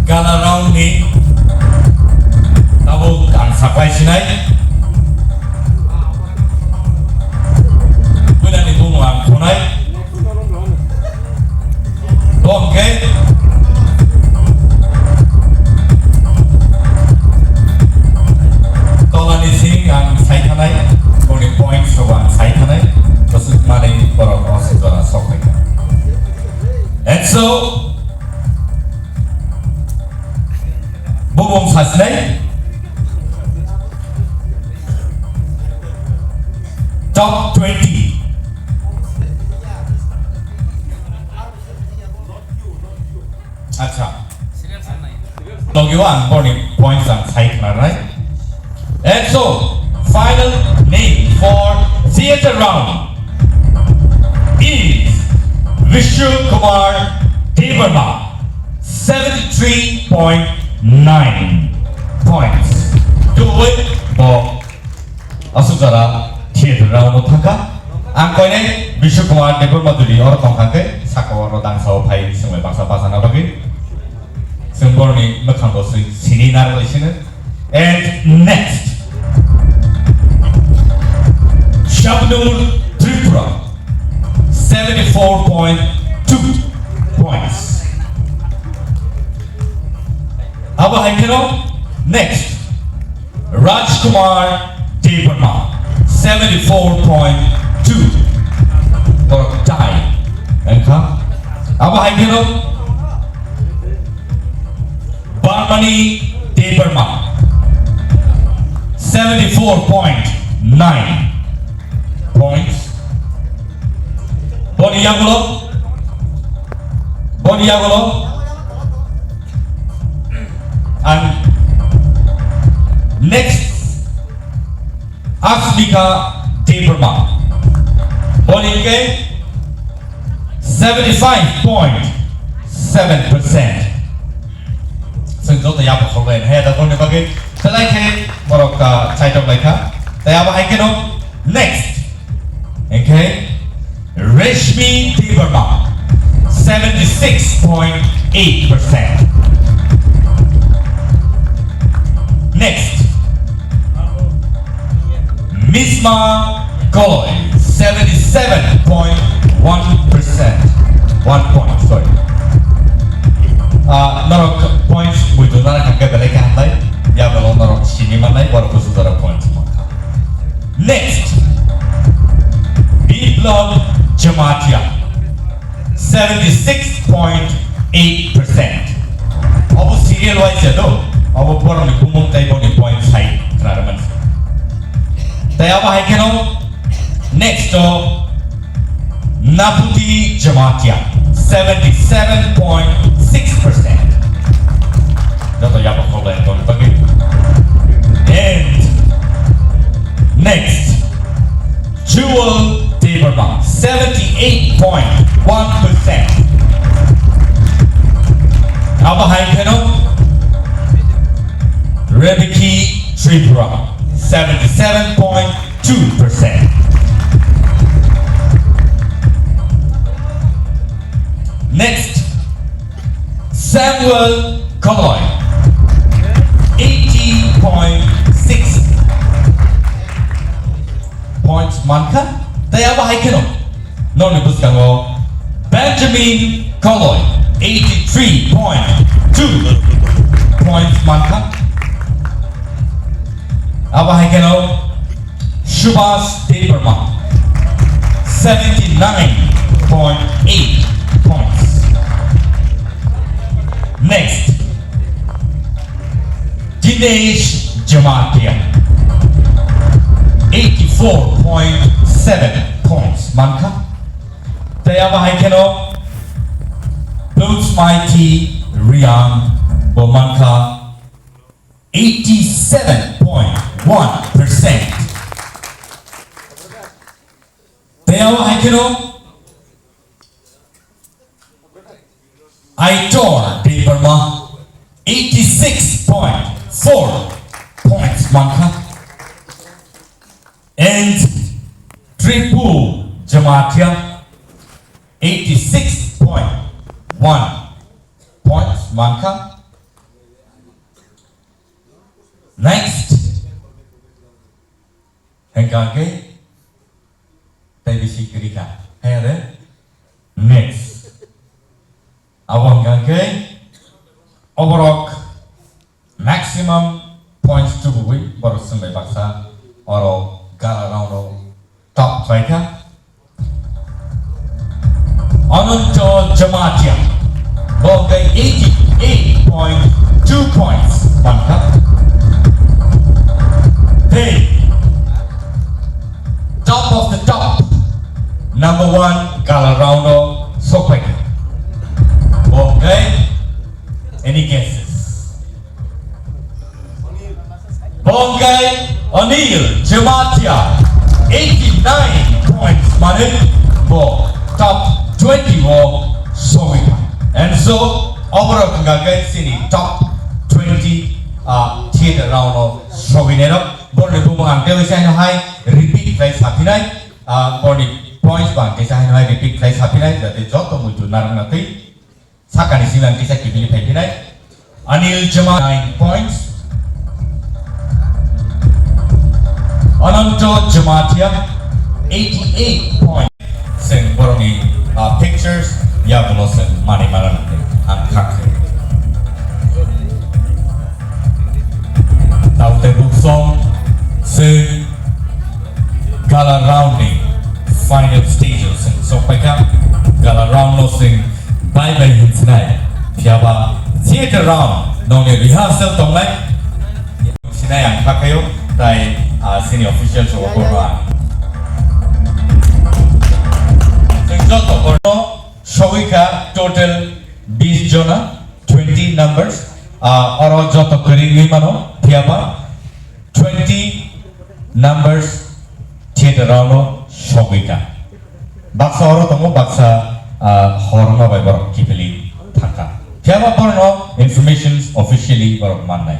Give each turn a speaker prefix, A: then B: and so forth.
A: Gala round ni tabo kan sapai sinai Bulan ni bungang kunai Okay Tolan ni sing ang sai kanai Koni points so ang sai kanai Terus mana orang osik orang sok mereka And so Bubong Sasnay Top 20 Acha Logiwan Borning points ang side na right And so final name for theater round is Vishnu Kumar Devarma 73.9 points to it for Asujara theater round thaka ang koine Vishnu Kumar Devarma duli or tongkake sakawaro dang sao phai sumai bangsa pasana bagi sumborni makhango sirina relation and next Shabnur Tipra 74.2 points. Aba Haikero, next Rajkumar Devarma 74.2 or tie. And come Aba Haikero Barmani Devarma 74.9 points. Boniagulo and next Asmika Devarma Bonike 75.7%.ซึ่งตัวอย่างของเราให้เราคนนี้ก็คือจะไล่แค่บริการใช้ตรงไหนครับแต่เอาไปให้กันnext okay Reshmi Tipra 76.8%. Next Misma Goy 77.1%. 1 point, sorry. Narok points we do not have to get a ya belong narok cinema night or points. Next B-Blood Jamatia 76.8%. Our serial wise our poor Kumum type on the point side. Next Naputi Jamatia 77.6%. And next Jewel Devarma 78.1%. Abahaikeno Rebeki Tipra 77.2%. Next Samuel Koloy 80.6 points manka Tayaba Haikeno Noni Buskango Benjamin Koloy 83.2 points manka Aba Haikeno Shubhas Devarma 79.8 points. Next Dinesh Jamatia 84.7 points. Manka Tayaba Haikeno Boots Mighty Rian Bomanka 87.1%. Tayaba Haikeno Aitor Devarma 86.4 points. Manka and Triple Jamatia 86.1 points. Manka engkake tebisi kerika ada next awang engkake overall maximum points to buwi baru sampai baksa oro gala round top striker Anunto Jamatia Bogai 88.2 points Mantap Hey Top of the top Number 1 Galarauno Sopeka Bogai Any guesses? Bogai Anil Jamatia 89 points Manin Bo top 20 more Sowika. And so overall kagagai sini top 20 theater round of Sowinero. Borne bumang tewi sa hai repeat play sapinai. Borne points bang kisa hai repeat play sapinai. Jadi joto muncul narang nanti. Sakani silang kisa kibili sapinai. Anil Jama 9 points. Ananto Jamatia 88 points. Sing boroni pictures ya belosen mani maran ang kakse taute book song sing gala rounding final stages sing so peka gala round no sing bye bye hinsnai piaba theater round no ne rehearsal tonglai sinai ang kakayo tai senior official so korwa Showika total 20 jona 20 numbers oro joto kering mano thiapa 20 numbers theater round Showika baksa oro tomo baksa horma by borok kipeli thaka thiapa porno informations officially borok mannai